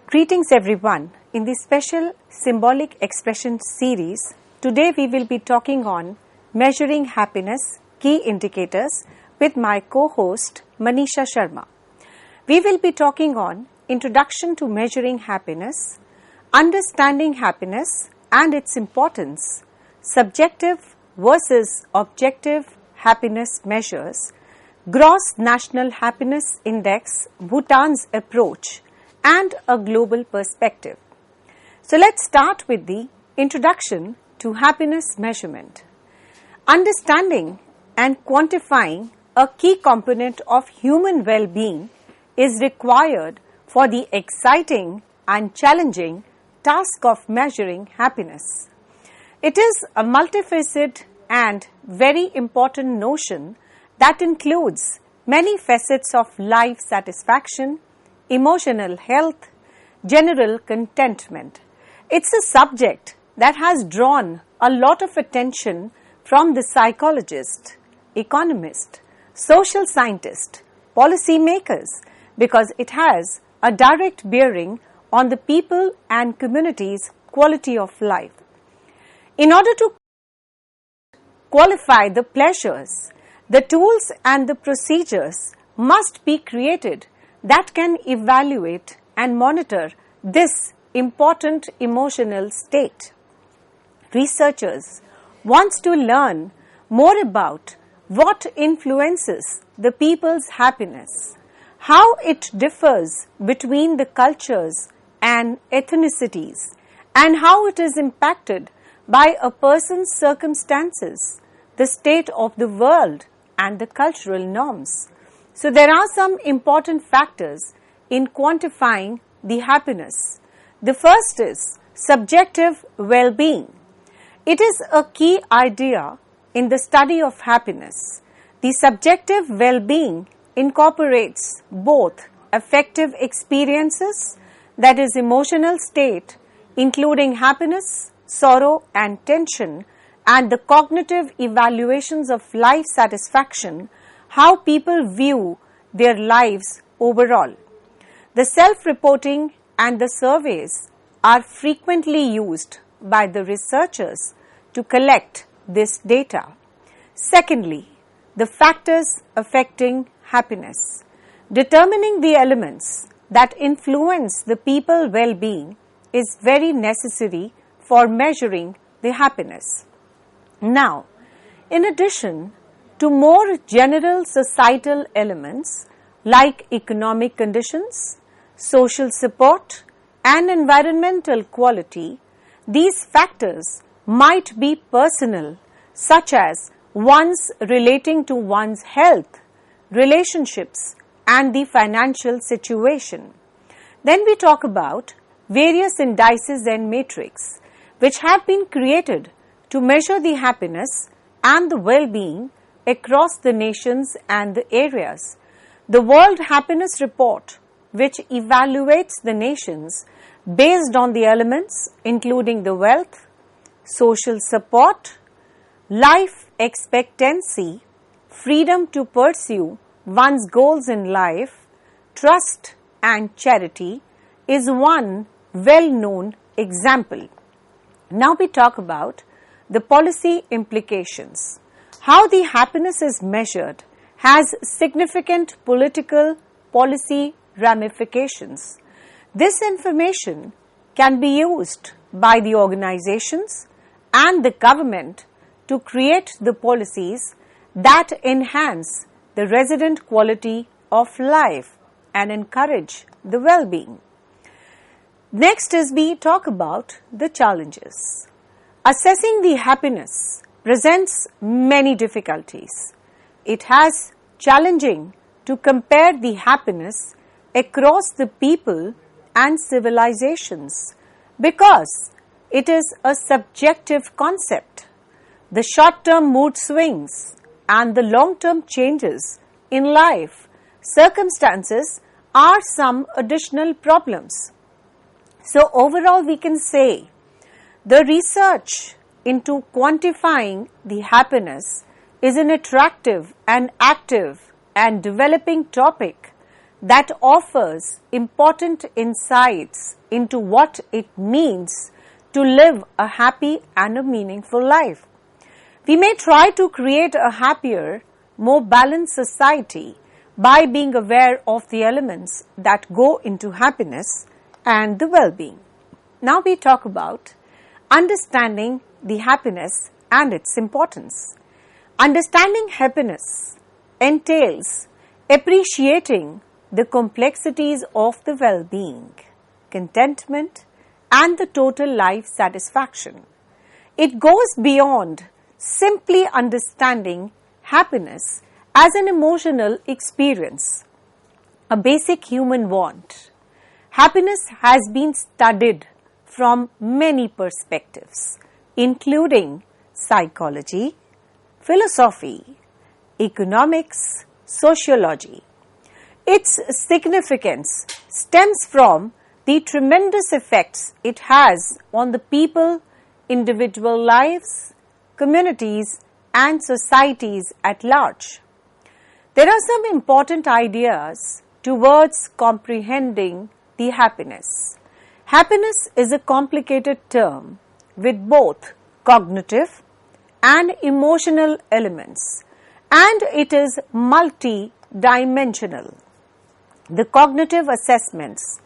Greetings everyone. In this special symbolic expression series, today we will be talking on measuring happiness, key indicators with my co-host Manisha Sharma. We will be talking on introduction to measuring happiness, understanding happiness and its importance, subjective versus objective happiness measures, gross national happiness index, Bhutan's approach, and a global perspective. So let's start with the introduction to happiness measurement. Understanding and quantifying a key component of human well-being is required for the exciting and challenging task of measuring happiness. It is a multifaceted and very important notion that includes many facets of life satisfaction, emotional health, general contentment. It's a subject that has drawn a lot of attention from the psychologists, economists, social scientists, policy makers, because it has a direct bearing on the people and communities' quality of life. In order to qualify the pleasures, the tools and the procedures must be created that can evaluate and monitor this important emotional state. Researchers want to learn more about what influences the people's happiness, how it differs between the cultures and ethnicities, and how it is impacted by a person's circumstances, the state of the world, and the cultural norms. So there are some important factors in quantifying the happiness. The first is subjective well-being. It is a key idea in the study of happiness. The subjective well-being incorporates both affective experiences, that is emotional state, including happiness, sorrow and tension, and the cognitive evaluations of life satisfaction, how people view their lives overall. The self-reporting and the surveys are frequently used by the researchers to collect this data. Secondly, the factors affecting happiness. Determining the elements that influence the people's well-being is very necessary for measuring the happiness. Now, in addition to more general societal elements like economic conditions, social support, and environmental quality, these factors might be personal, such as ones relating to one's health, relationships, and the financial situation. Then we talk about various indices and metrics which have been created to measure the happiness and the well-being across the nations and the areas. The World Happiness Report, which evaluates the nations based on the elements including the wealth, social support, life expectancy, freedom to pursue one's goals in life, trust and charity, is one well-known example. Now we talk about the policy implications. How the happiness is measured has significant political policy ramifications. This information can be used by the organizations and the government to create the policies that enhance the resident quality of life and encourage the well-being. Next is we talk about the challenges. Assessing the happiness presents many difficulties. It has challenging to compare the happiness across the people and civilizations because it is a subjective concept. The short-term mood swings and the long-term changes in life circumstances are some additional problems. So overall we can say the research into quantifying the happiness is an attractive and active and developing topic that offers important insights into what it means to live a happy and a meaningful life. We may try to create a happier, more balanced society by being aware of the elements that go into happiness and the well-being. Now we talk about understanding the happiness and its importance. Understanding happiness entails appreciating the complexities of the well-being, contentment, and the total life satisfaction. It goes beyond simply understanding happiness as an emotional experience, a basic human want. Happiness has been studied from many perspectives, including psychology, philosophy, economics, sociology. Its significance stems from the tremendous effects it has on the people, individual lives, communities, and societies at large. There are some important ideas towards comprehending the happiness. Happiness is a complicated term with both cognitive and emotional elements, and it is multi-dimensional. The cognitive assessments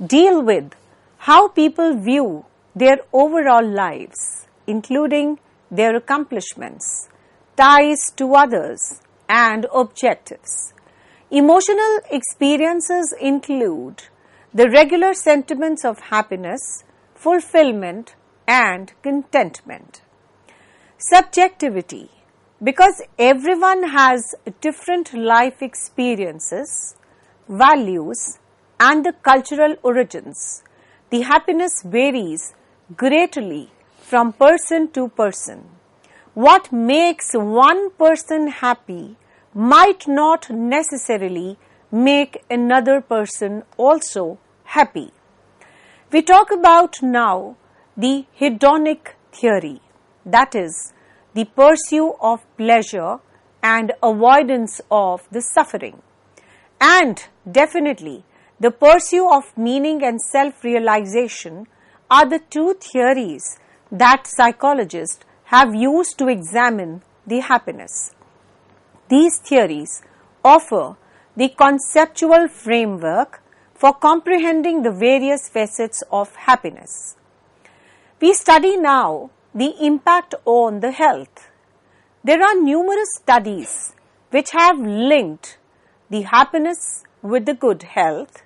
deal with how people view their overall lives, including their accomplishments, ties to others, and objectives. Emotional experiences include the regular sentiments of happiness, fulfillment, and contentment. Subjectivity, because everyone has different life experiences, values, and the cultural origins, the happiness varies greatly from person to person. What makes one person happy might not necessarily make another person also happy. We talk about now the hedonic theory, that is, the pursuit of pleasure and avoidance of the suffering. And definitely, the pursuit of meaning and self-realization are the two theories that psychologists have used to examine the happiness. These theories offer the conceptual framework for comprehending the various facets of happiness. We study now the impact on the health. There are numerous studies which have linked the happiness with the good health.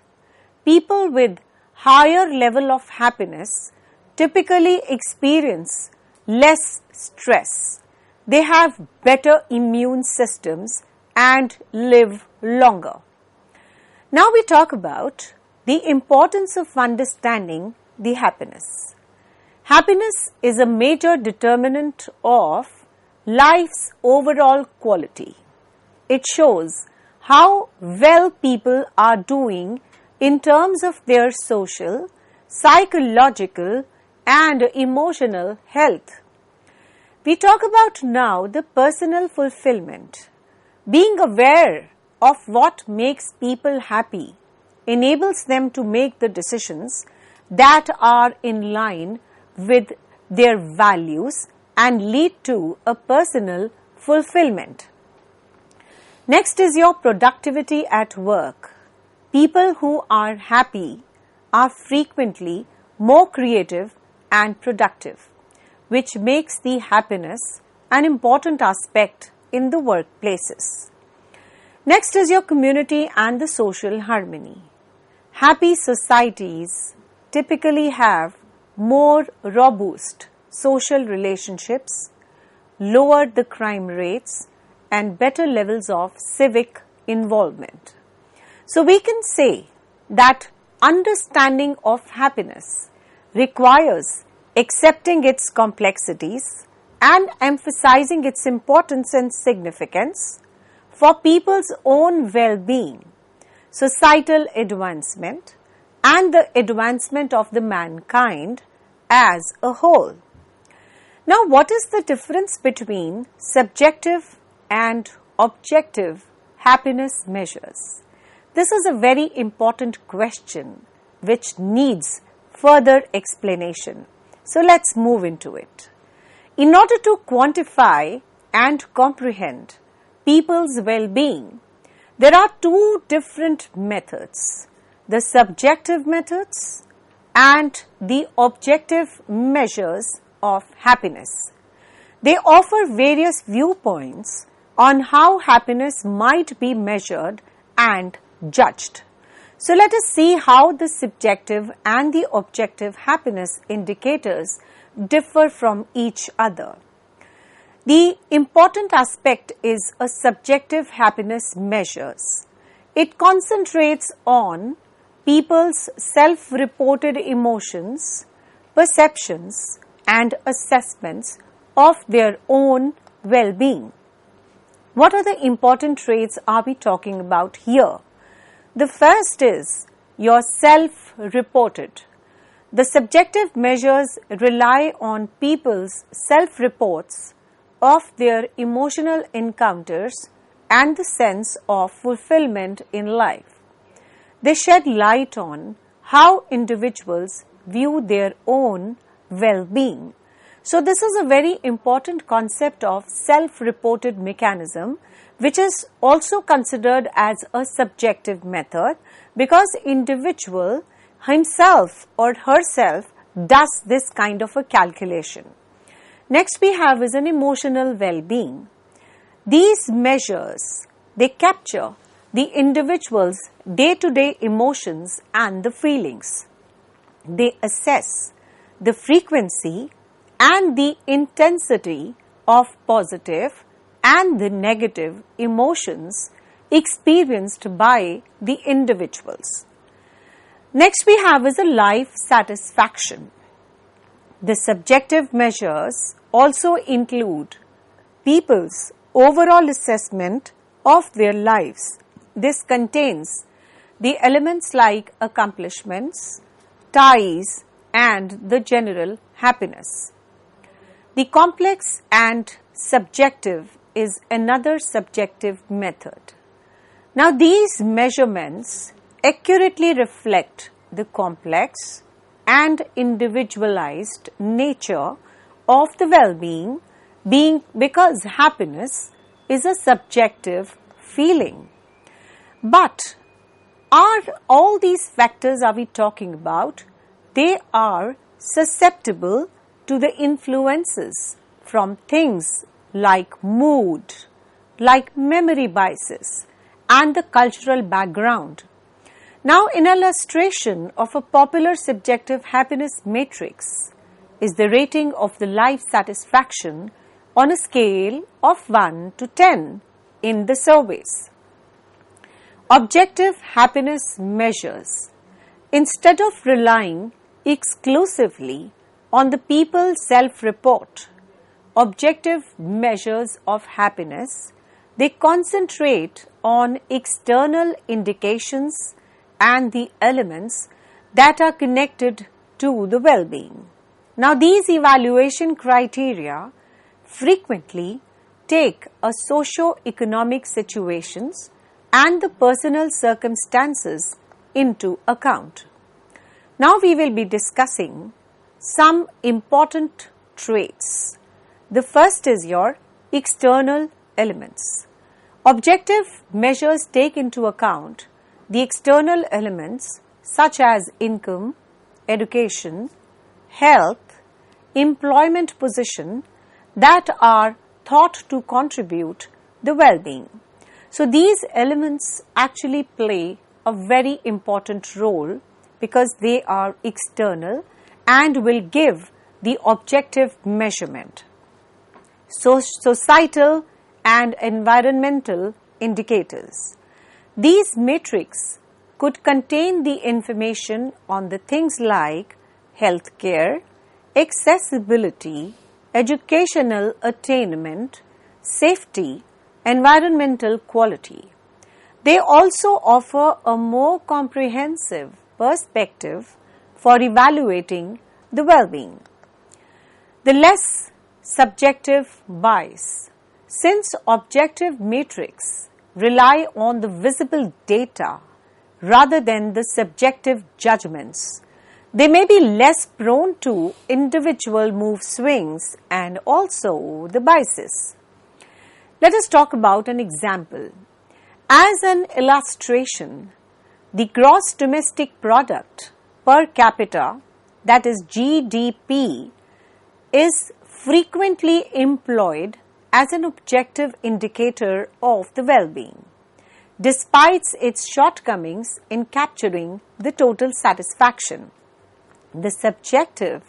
People with higher level of happiness typically experience less stress. They have better immune systems and live longer. Now we talk about the importance of understanding the happiness. Happiness is a major determinant of life's overall quality. It shows how well people are doing in terms of their social, psychological, and emotional health. We talk about now the personal fulfillment. Being aware of what makes people happy enables them to make the decisions that are in line with their values and lead to a personal fulfillment. Next is your productivity at work. People who are happy are frequently more creative and productive, which makes the happiness an important aspect in the workplaces. Next is your community and the social harmony. Happy societies typically have more robust social relationships, lower the crime rates, and better levels of civic involvement. So we can say that understanding of happiness requires accepting its complexities and emphasizing its importance and significance for people's own well-being, societal advancement, and the advancement of the mankind as a whole. Now, what is the difference between subjective and objective happiness measures? This is a very important question which needs further explanation. So let's move into it. In order to quantify and comprehend people's well-being, there are two different methods, the subjective methods and the objective measures of happiness. They offer various viewpoints on how happiness might be measured and judged. So let us see how the subjective and the objective happiness indicators differ from each other. The important aspect is a subjective happiness measures. It concentrates on people's self-reported emotions, perceptions, and assessments of their own well-being. What are the important traits are we talking about here? The first is your self-reported. The subjective measures rely on people's self-reports of their emotional encounters and the sense of fulfillment in life. They shed light on how individuals view their own well-being. So this is a very important concept of self-reported mechanism, which is also considered as a subjective method because individual himself or herself does this kind of a calculation. Next we have is an emotional well-being. These measures, they capture the individual's day-to-day emotions and the feelings. They assess the frequency and the intensity of positive and the negative emotions experienced by the individuals. Next we have is a life satisfaction. The subjective measures also include people's overall assessment of their lives. This contains the elements like accomplishments, ties, and the general happiness. The complex and subjective is another subjective method. Now these measurements accurately reflect the complex and individualized nature of the well-being, because happiness is a subjective feeling. But are all these factors are we talking about? They are susceptible to the influences from things like mood, like memory biases, and the cultural background. Now, an illustration of a popular subjective happiness matrix is the rating of the life satisfaction on a scale of 1 to 10 in the surveys. Objective happiness measures. Instead of relying exclusively on the people's self-report, objective measures of happiness, they concentrate on external indications and the elements that are connected to the well-being. Now, these evaluation criteria frequently take a socio-economic situations and the personal circumstances into account. Now, we will be discussing some important traits. The first is your external elements. Objective measures take into account the external elements such as income, education, health, employment position that are thought to contribute the well-being. So these elements actually play a very important role because they are external and will give the objective measurement. So societal and environmental indicators. These metrics could contain the information on the things like healthcare, accessibility, educational attainment, safety, environmental quality. They also offer a more comprehensive perspective for evaluating the well-being. The less subjective bias. Since objective metrics rely on the visible data rather than the subjective judgments. They may be less prone to individual mood swings and also the biases. Let us talk about an example. As an illustration, the gross domestic product per capita, that is GDP, is frequently employed as an objective indicator of the well-being, despite its shortcomings in capturing the total satisfaction. The subjective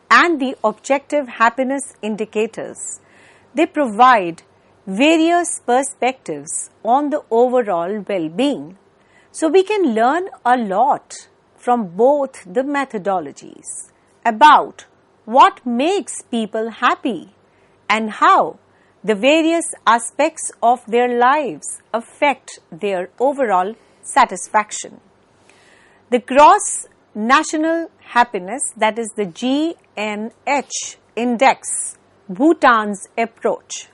and the objective happiness indicators, they provide various perspectives on the overall well-being. So we can learn a lot from both the methodologies about what makes people happy and how the various aspects of their lives affect their overall satisfaction. The gross national happiness, that is the GNH index, Bhutan's approach.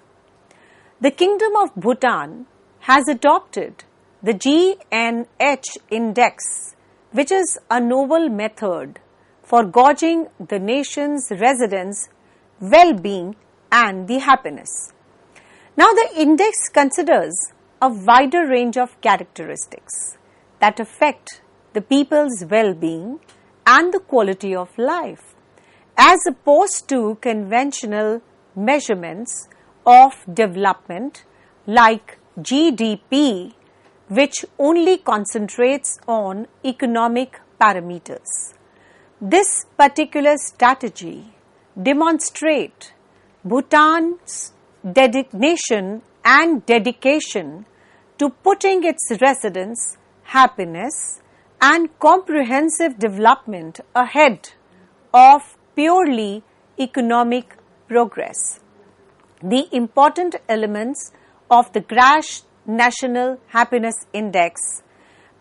The Kingdom of Bhutan has adopted the GNH index, which is a novel method for gauging the nation's residents' well-being and the happiness. Now, the index considers a wider range of characteristics that affect the people's well-being and the quality of life, as opposed to conventional measurements of development like GDP, which only concentrates on economic parameters. This particular strategy demonstrates Bhutan's designation and dedication to putting its residents' happiness and comprehensive development ahead of purely economic progress. The important elements of the Gross National Happiness Index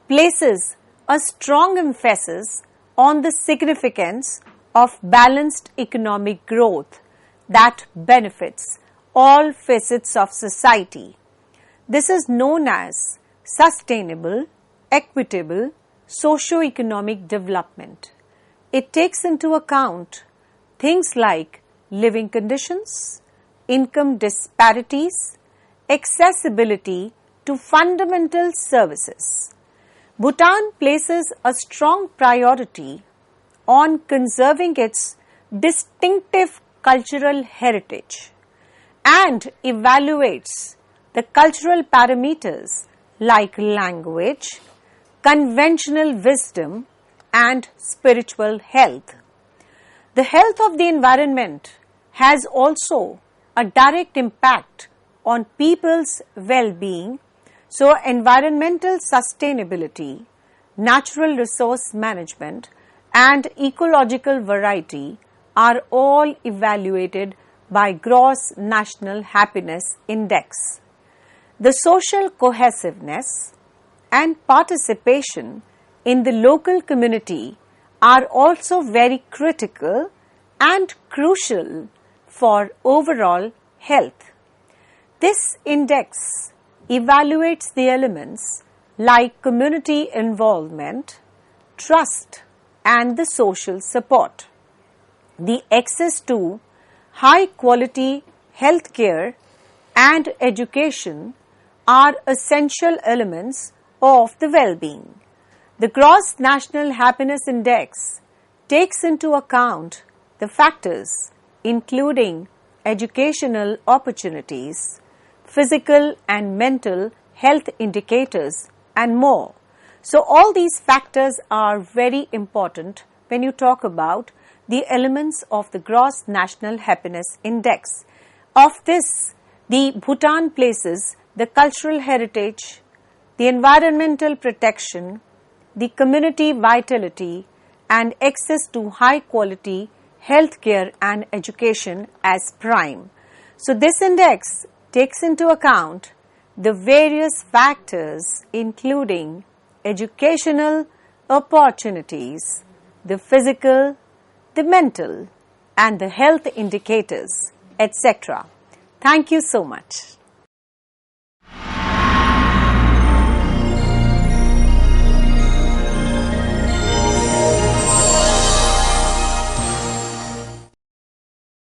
places a strong emphasis on the significance of balanced economic growth that benefits all facets of society. This is known as sustainable, equitable, socio-economic development. It takes into account things like living conditions, income disparities, accessibility to fundamental services. Bhutan places a strong priority on conserving its distinctive cultural heritage and evaluates the cultural parameters like language, conventional wisdom, and spiritual health. The health of the environment has also a direct impact on people's well-being, so environmental sustainability, natural resource management, and ecological variety are all evaluated by Gross National Happiness Index. The social cohesiveness and participation in the local community are also very critical and crucial for overall health. This index evaluates the elements like community involvement, trust, and the social support. The access to high quality health care and education are essential elements of the well-being. The Gross National Happiness Index takes into account the factors including educational opportunities, physical and mental health indicators, and more. So all these factors are very important when you talk about the elements of the Gross National Happiness Index. Of this, the Bhutan places the cultural heritage, the environmental protection, the community vitality, and access to high quality healthcare and education as prime. So this index takes into account the various factors including educational opportunities, the physical, the mental, and the health indicators, etc. Thank you so much.